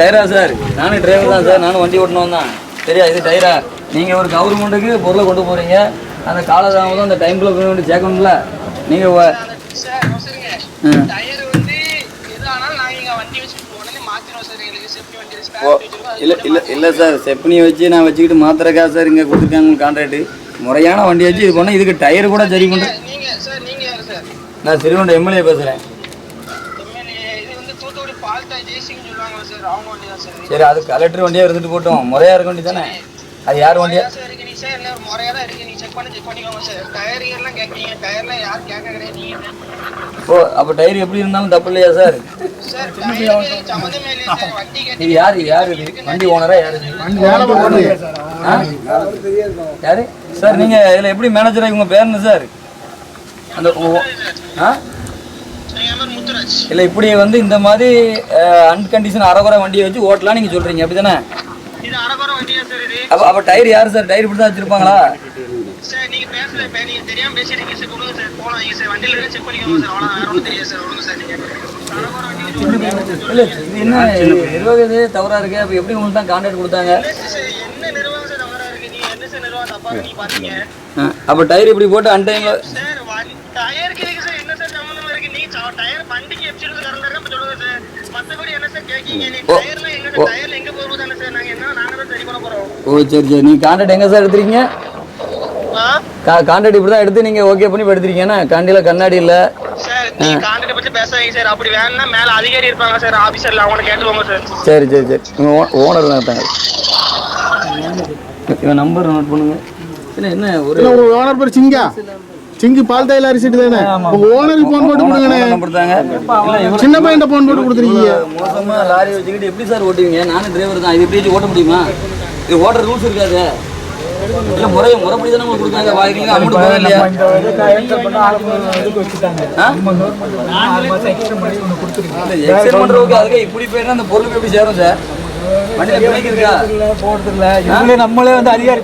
டயரா sir? நானும் driver தான் sir. நானும் வண்டி ஓட்டணும் தான். சரியா? இது டயரா? நீங்கள் ஒரு கவர்மெண்ட்டுக்கு பொருளை கொண்டு போகிறீங்க. அந்த காலதாமதம் அந்த டைம்குள்ளே போய் வேண்டி சேர்க்கணும்ல நீங்கள். இல்லை சார், செப்னி வச்சு நான் வச்சுக்கிட்டு மாத்திரக்கா சார் இங்கே கொடுத்துருக்காங்க கான்ட்ராக்டு. முறையான வண்டி வச்சு இது பண்ணால் இதுக்கு டயர் கூட சரி பண்ணுறேன். நான் சிறுவண்ட எம்எல்ஏ பேசுகிறேன். சரி, அது கலெக்டர் வண்டியா இருந்துட்டு போட்டோம். முறையா இருக்க வண்டி தானே அது? யார் வண்டியா? ஓ, அப்ப டயர் எப்படி இருந்தாலும் தப்பு இல்லையா சார்? இது யாரு யாரு வண்டி ஓனரா? யாரு யாரு சார்? நீங்க இதுல எப்படி மேனேஜரா? இவங்க பேர் என்ன சார்? அந்த இல்லை, இப்படி வந்து இந்த மாதிரி அன்கண்டிஷன் அரைகுறை வண்டியை வச்சு ஓட்டலாம் நீங்கள் சொல்கிறீங்க, அப்படி தானே? அப்போ டயர் யார் சார்? டயர் இப்படி தான் வச்சுருப்பாங்களா? இல்லை, இது என்ன நிர்வாகம் இது தவறாக இருக்கு? அப்போ எப்படி உங்களுக்கு தான் கான்ட்ராக்ட் கொடுத்தாங்க? அப்போ டயர் இப்படி போட்டு அன்டைமில் ஓ சரி சரி. நீங்க கான்ட்ராக்ட் எங்க சார் எடுத்துறீங்க? கான்ட்ராக்ட் இப்படி தான் எடுத்து நீங்க ஓகே பண்ணி எடுத்துறீங்கன்னா கண்டில கண்ணாடி இல்ல சார். நீங்க கான்ட்ராக்ட் பத்தி பேசாதீங்க சார். அப்படி வேணா மேல அதிகாரி இருப்பாங்க சார், ஆபீசர்ல அவங்கள கேட்டுவாங்க சார். சரி சரி சரி. ஓனர் தான் இருக்காங்க. இவன் நம்பர் நோட் பண்ணுங்க. என்ன ஒரு ஓனர் பேர் சிங்கா? சிங்கு பால் தைல அரிசிட்டு தானே? உங்க ஓனருக்கு போன் போட்டு கொடுங்க. சின்ன பையன் போன் போட்டு கொடுத்துருக்கீங்க. மோசமா லாரி வச்சுக்கிட்டு எப்படி சார் ஓட்டுவீங்க? நானும் டிரைவர் தான். இது எப்படி ஓட்ட முடியுமா? இது ஓட்டுற ரூல்ஸ் இருக்காது. இல்லை, முறைப்படி தானே உங்களுக்கு கொடுத்தாங்க. வாங்கிக்கலாம் அமௌண்ட் போக இல்லையா? எக்ஸ்டெண்ட் பண்றதுக்கு அதுக்கு இப்படி போயிட்டா அந்த பொருளுக்கு எப்படி சேரும் சார்? வண்டியில பிரேக் இருக்கா? போடுறதுல நம்மளே வந்து அதிகாரி